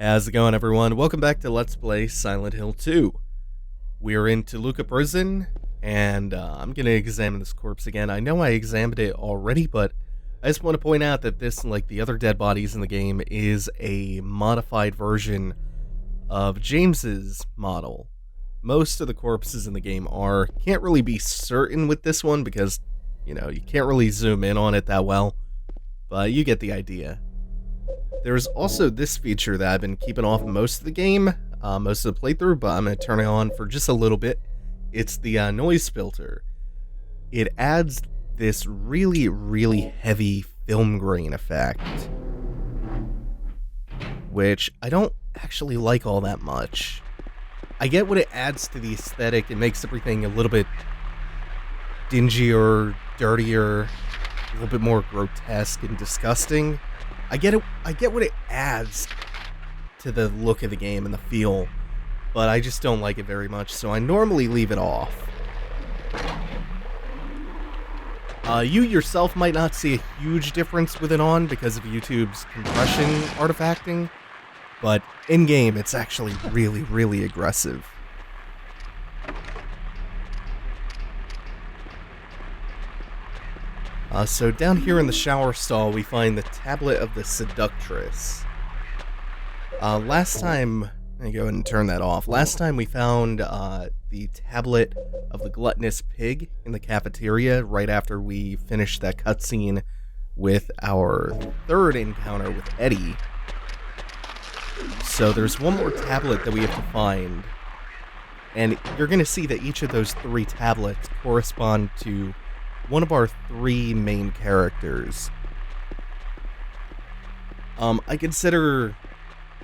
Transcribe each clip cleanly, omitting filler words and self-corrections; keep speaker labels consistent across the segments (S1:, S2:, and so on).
S1: How's it going, everyone? Welcome back to Let's Play Silent Hill 2. We're in Toluca Prison, and I'm going to examine this corpse again. I know I examined it already, but I just want to point out that this, like the other dead bodies in the game, is a modified version of James's model. Most of the corpses in the game are. Can't really be certain with this one because, you can't really zoom in on it that well, but you get the idea. There's also this feature that I've been keeping off most of the game, most of the playthrough, but I'm going to turn it on for just a little bit. It's the noise filter. It adds this really, really heavy film grain effect, which I don't actually like all that much. I get what it adds to the aesthetic. It makes everything a little bit dingier, dirtier, a little bit more grotesque and disgusting. I get it. I get what it adds to the look of the game and the feel, but I just don't like it very much, so I normally leave it off. You yourself might not see a huge difference with it on because of YouTube's compression artifacting, but in-game it's actually really, really aggressive. So down here in the shower stall, we find the Tablet of the Seductress. Last time, let me go ahead and turn that off. Last time we found the Tablet of the Gluttonous Pig in the cafeteria right after we finished that cutscene with our third encounter with Eddie. So there's one more tablet that we have to find, and you're going to see that each of those three tablets correspond to one of our three main characters. I consider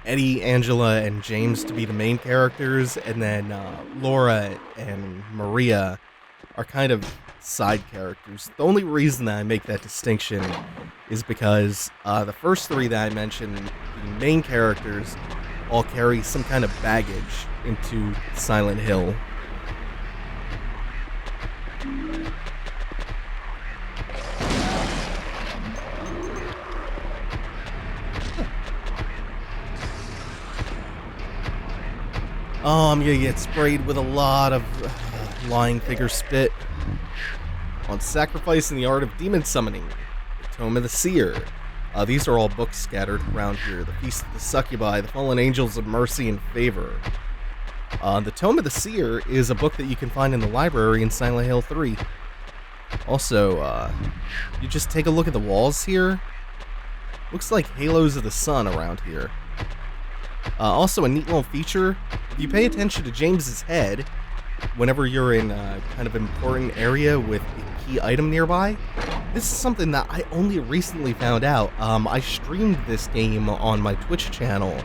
S1: Eddie, Angela, and James to be the main characters, and then Laura and Maria are kind of side characters. The only reason that I make that distinction is because the first three that I mentioned, the main characters, all carry some kind of baggage into Silent Hill. Oh, I'm gonna get sprayed with a lot of lying figure spit. On Sacrifice and the Art of Demon Summoning, the Tome of the Seer. These are all books scattered around here. The Feast of the Succubi, the Fallen Angels of Mercy and Favor. The Tome of the Seer is a book that you can find in the library in Silent Hill 3. Also, you just take a look at the walls here. Looks like halos of the sun around here. Also, a neat little feature, if you pay attention to James's head, whenever you're in a kind of important area with a key item nearby, this is something that I only recently found out. I streamed this game on my Twitch channel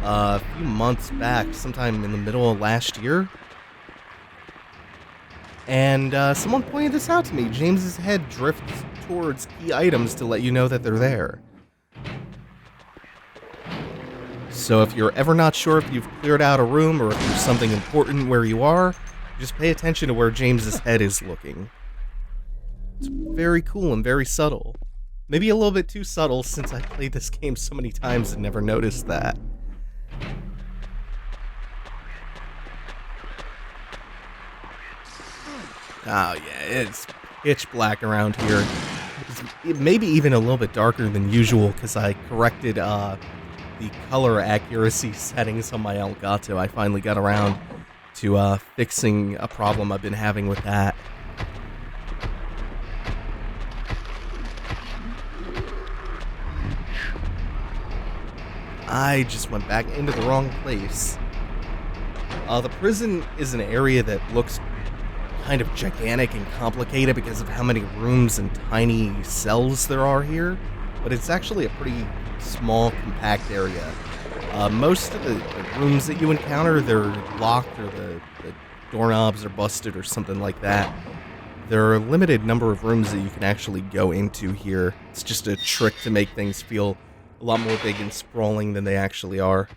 S1: a few months back, sometime in the middle of last year. And someone pointed this out to me. James's head drifts towards key items to let you know that they're there. So if you're ever not sure if you've cleared out a room or if there's something important where you are, just pay attention to where James's head is looking. It's very cool and very subtle. Maybe a little bit too subtle since I played this game so many times and never noticed that. Oh yeah, it's pitch black around here. It's maybe even a little bit darker than usual because I corrected the color accuracy settings on my Elgato. I finally got around to fixing a problem I've been having with that. I just went back into the wrong place. The prison is an area that looks kind of gigantic and complicated because of how many rooms and tiny cells there are here, but it's actually a pretty small, compact area. Most of the rooms that you encounter, they're locked or the doorknobs are busted or something like that. There are a limited number of rooms that you can actually go into here. It's just a trick to make things feel a lot more big and sprawling than they actually are.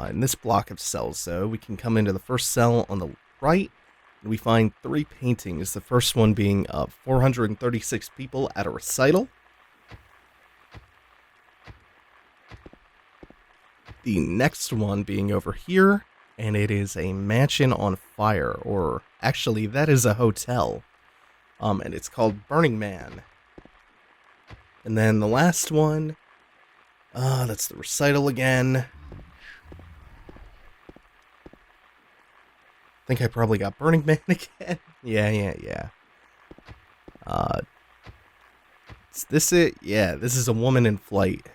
S1: In this block of cells, though, we can come into the first cell on the right, and we find three paintings. The first one being 436 people at a recital. The next one being over here, and it is a mansion on fire, or actually that is a hotel. And it's called Burning Man. And then the last one, that's the recital again. I think I probably got Burning Man again. Yeah. Is this it? Yeah, this is a woman in flight.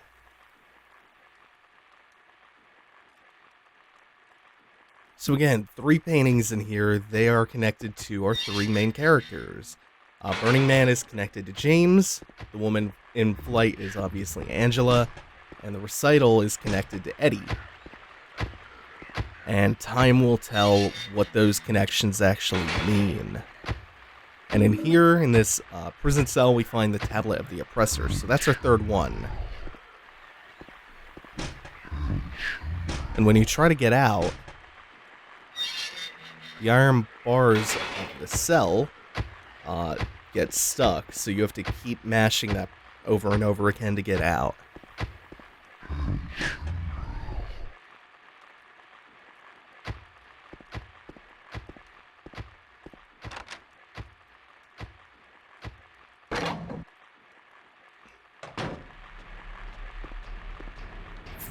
S1: So again, 3 paintings in here. They are connected to our 3 main characters. Burning Man is connected to James. The woman in flight is obviously Angela. And the recital is connected to Eddie. And time will tell what those connections actually mean. And in here, in this prison cell, we find the tablet of the oppressor. So that's our 3rd one. And when you try to get out, the iron bars of the cell get stuck. So you have to keep mashing that over and over again to get out.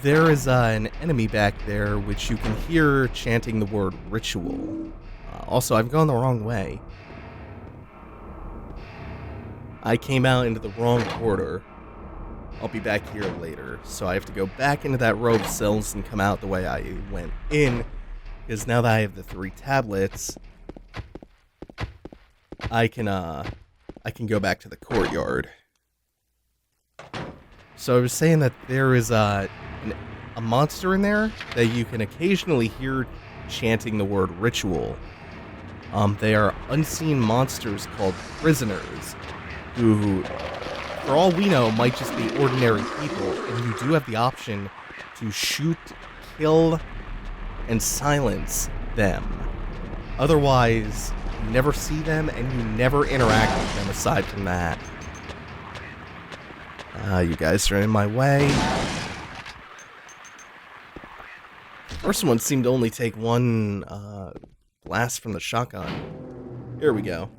S1: There is an enemy back there which you can hear chanting the word ritual. Also, I've gone the wrong way. I came out into the wrong order. I'll be back here later, so I have to go back into that row of cells and come out the way I went in, because now that I have the 3 tablets, I can go back to the courtyard. So I was saying that there is a monster in there that you can occasionally hear chanting the word ritual. They are unseen monsters called prisoners, who, for all we know, might just be ordinary people, and you do have the option to shoot, kill, and silence them. Otherwise, you never see them, and you never interact with them aside from that. You guys are in my way. First one seemed to only take 1 blast from the shotgun. Here we go.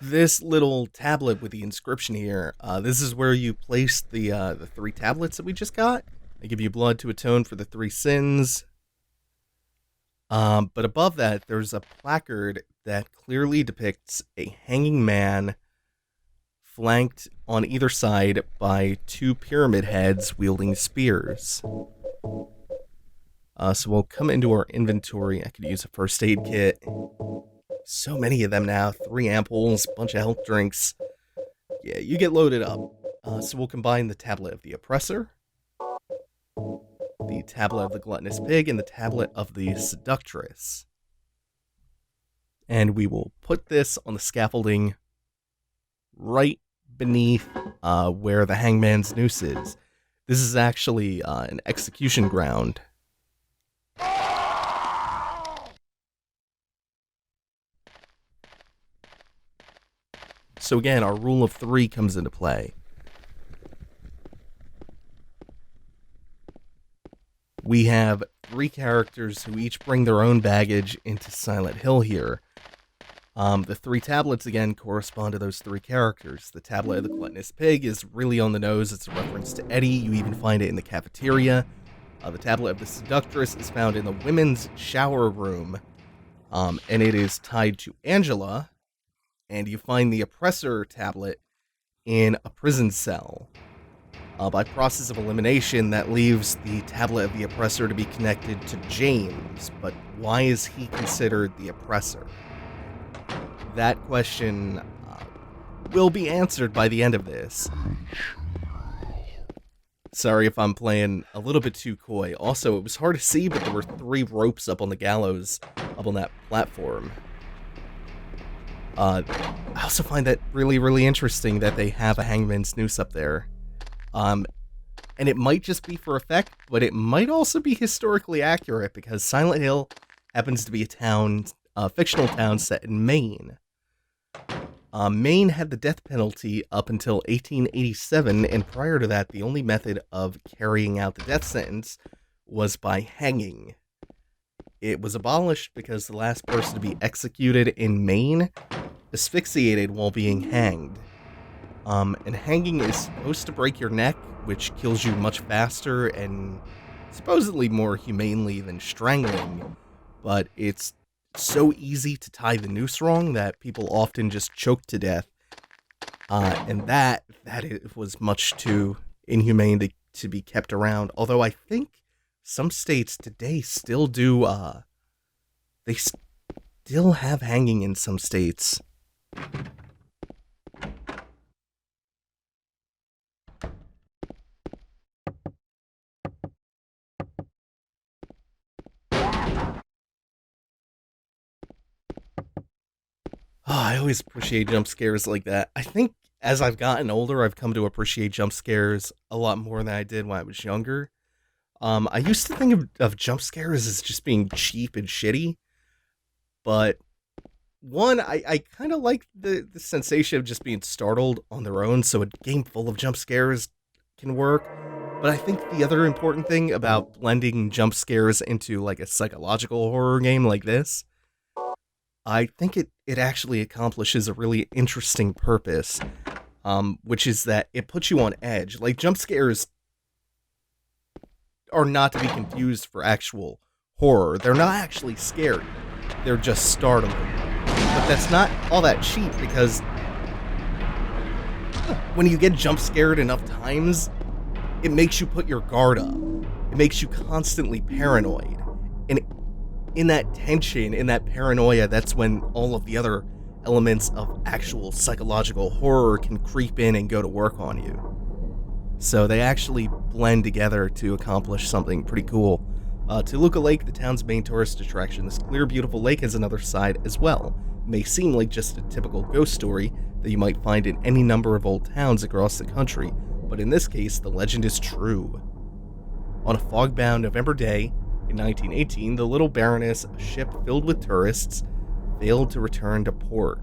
S1: This little tablet with the inscription here, this is where you place the 3 tablets that we just got. They give you blood to atone for the 3 sins. But above that, there's a placard that clearly depicts a hanging man flanked on either side by 2 pyramid heads wielding spears. So we'll come into our inventory. I could use a first aid kit. So many of them now. 3 ampoules, bunch of health drinks. Yeah, you get loaded up. So we'll combine the tablet of the oppressor, the tablet of the gluttonous pig, and the tablet of the seductress. And we will put this on the scaffolding right beneath where the hangman's noose is. This is actually an execution ground. So again, our rule of 3 comes into play. We have 3 characters who each bring their own baggage into Silent Hill here. The 3 tablets, again, correspond to those 3 characters. The tablet of the gluttonous pig is really on the nose. It's a reference to Eddie. You even find it in the cafeteria. The tablet of the seductress is found in the women's shower room, and it is tied to Angela. And you find the oppressor tablet in a prison cell. By process of elimination, that leaves the tablet of the oppressor to be connected to James. But why is he considered the oppressor? That question will be answered by the end of this. Sorry if I'm playing a little bit too coy. Also, it was hard to see, but there were 3 ropes up on the gallows, up on that platform. I also find that really, really interesting that they have a hangman's noose up there. And it might just be for effect, but it might also be historically accurate, because Silent Hill happens to be a town, a fictional town set in Maine. Maine had the death penalty up until 1887, and prior to that, the only method of carrying out the death sentence was by hanging. It was abolished because the last person to be executed in Maine asphyxiated while being hanged. And hanging is supposed to break your neck, which kills you much faster and supposedly more humanely than strangling, but it's so easy to tie the noose wrong that people often just choke to death, and that it was much too inhumane to be kept around. Although I think some states today still do, they still have hanging in some states. I always appreciate jump scares like that. I think as I've gotten older, I've come to appreciate jump scares a lot more than I did when I was younger. I used to think of jump scares as just being cheap and shitty, but one, I kind of like the sensation of just being startled on their own, so a game full of jump scares can work. But I think the other important thing about blending jump scares into like a psychological horror game like this, I think it actually accomplishes a really interesting purpose, which is that it puts you on edge. Like, jump scares are not to be confused for actual horror. They're not actually scary. They're just startling. But that's not all that cheap, because when you get jump scared enough times, it makes you put your guard up. It makes you constantly paranoid. And in that tension, in that paranoia, that's when all of the other elements of actual psychological horror can creep in and go to work on you. So they actually blend together to accomplish something pretty cool. Toluca Lake, the town's main tourist attraction, this clear, beautiful lake has another side as well. It may seem like just a typical ghost story that you might find in any number of old towns across the country, but in this case, the legend is true. On a fog-bound November day in 1918, the Little Baroness, a ship filled with tourists, failed to return to port.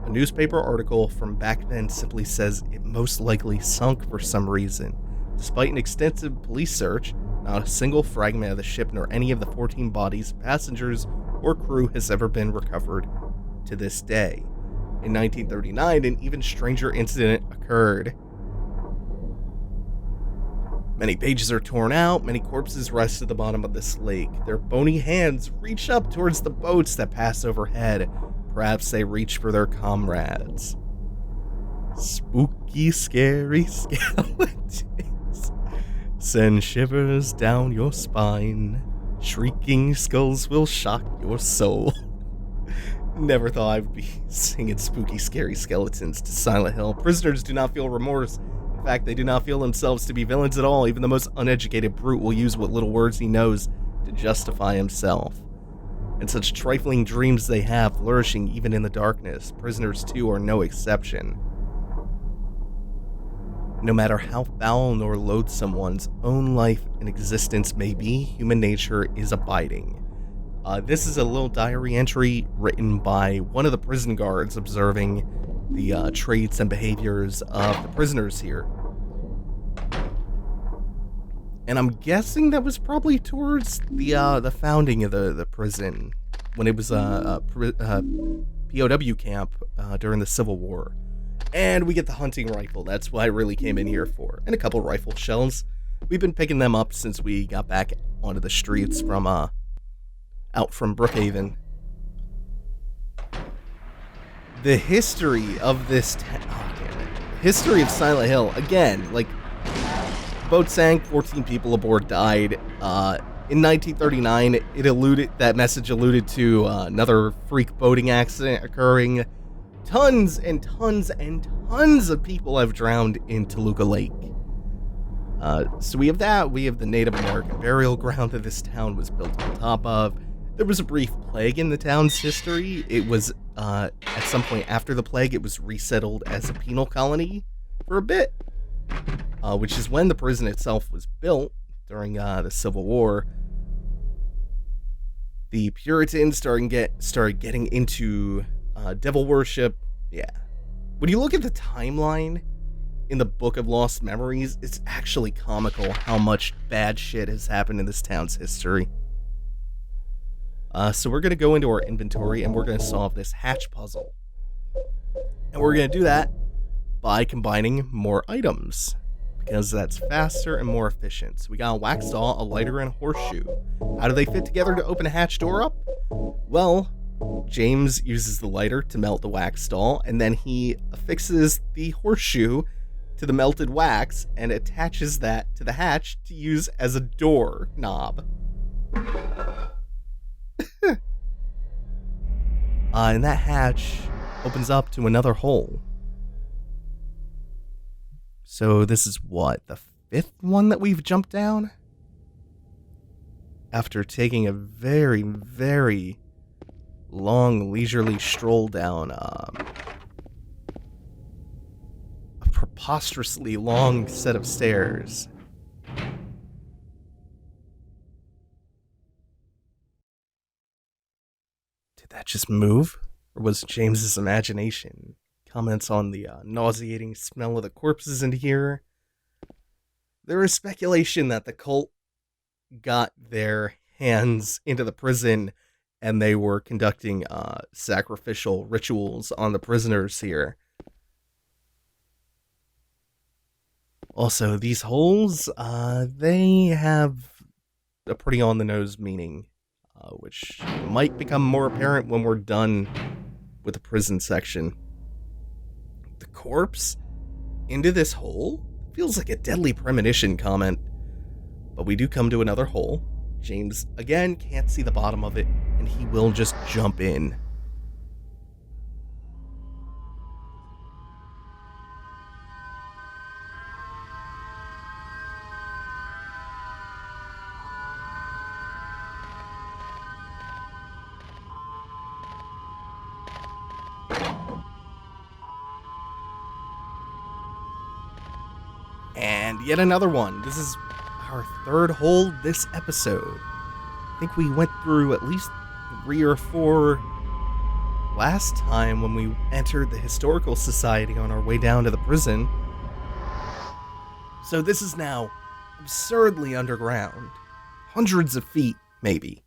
S1: A newspaper article from back then simply says it most likely sunk for some reason. Despite an extensive police search, not a single fragment of the ship nor any of the 14 bodies, passengers, or crew has ever been recovered to this day. In 1939, an even stranger incident occurred. Many pages are torn out, many corpses rest at the bottom of this lake. Their bony hands reach up towards the boats that pass overhead. Perhaps they reach for their comrades. Spooky, scary skeletons send shivers down your spine. Shrieking skulls will shock your soul. Never thought I'd be singing spooky, scary skeletons to Silent Hill. Prisoners do not feel remorse. In fact, they do not feel themselves to be villains at all. Even the most uneducated brute will use what little words he knows to justify himself. And such trifling dreams they have, flourishing even in the darkness. Prisoners, too, are no exception. No matter how foul nor loathsome one's own life and existence may be, human nature is abiding. This is a little diary entry written by one of the prison guards observing the traits and behaviors of the prisoners here. And I'm guessing that was probably towards the founding of the prison, when it was a POW camp during the Civil War. And we get the hunting rifle. That's what I really came in here for. And a couple rifle shells. We've been picking them up since we got back onto the streets from out from Brookhaven. The history of this history of Silent Hill, again, like, boat sank, 14 people aboard died. In 1939, that message alluded to another freak boating accident occurring. Tons and tons and tons of people have drowned in Toluca Lake. So we have that. We have the Native American burial ground that this town was built on top of. There was a brief plague in the town's history. It was, at some point after the plague, it was resettled as a penal colony for a bit, which is when the prison itself was built during the Civil War. The Puritans started getting into devil worship. Yeah, When you look at the timeline in the Book of Lost Memories, it's actually comical how much bad shit has happened in this town's history. So we're going to go into our inventory and we're going to solve this hatch puzzle. And we're going to do that by combining more items, because that's faster and more efficient. So we got a wax doll, a lighter, and a horseshoe. How do they fit together to open a hatch door up? Well, James uses the lighter to melt the wax doll, and then he affixes the horseshoe to the melted wax and attaches that to the hatch to use as a door knob. And that hatch opens up to another hole. So this is what, the 5th one that we've jumped down? After taking a very, very long, leisurely stroll down a preposterously long set of stairs. Did that just move? Or was James's imagination? Comments on the nauseating smell of the corpses in here. There is speculation that the cult got their hands into the prison and they were conducting sacrificial rituals on the prisoners here. Also, these holes, they have a pretty on-the-nose meaning, which might become more apparent when we're done with the prison section. The corpse into this hole feels like a deadly premonition comment, but we do come to another hole. James, again, can't see the bottom of it, and he will just jump in. And yet another one. This is our 3rd hole this episode. I think we went through at least 3 or 4 last time when we entered the Historical Society on our way down to the prison. So this is now absurdly underground. Hundreds of feet, maybe.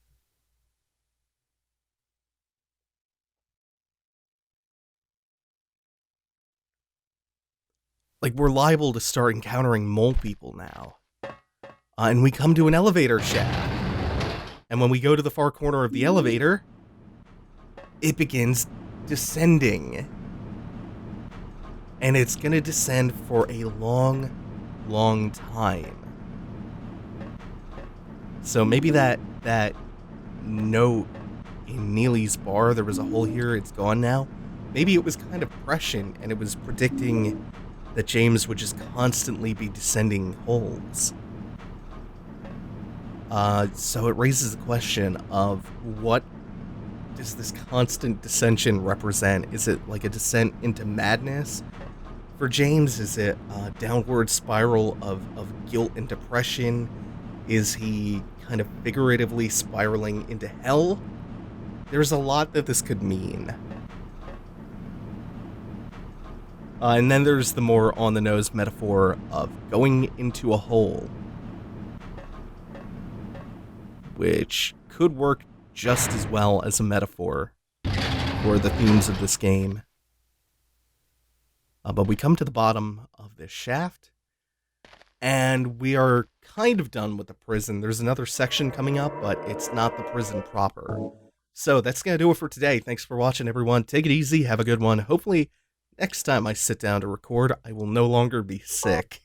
S1: Like, we're liable to start encountering mole people now. And we come to an elevator shaft. And when we go to the far corner of the elevator, it begins descending. And it's going to descend for a long, long time. So maybe that note in Neely's bar, there was a hole here, it's gone now. Maybe it was kind of prescient and it was predicting that James would just constantly be descending holes. So it raises the question of what does this constant descension represent? Is it like a descent into madness? For James, is it a downward spiral of guilt and depression? Is he kind of figuratively spiraling into hell? There's a lot that this could mean. And then there's the more on-the-nose metaphor of going into a hole, which could work just as well as a metaphor for the themes of this game. But we come to the bottom of this shaft, and we are kind of done with the prison. There's another section coming up, but it's not the prison proper. So that's going to do it for today. Thanks for watching, everyone. Take it easy. Have a good one. Hopefully, next time I sit down to record, I will no longer be sick.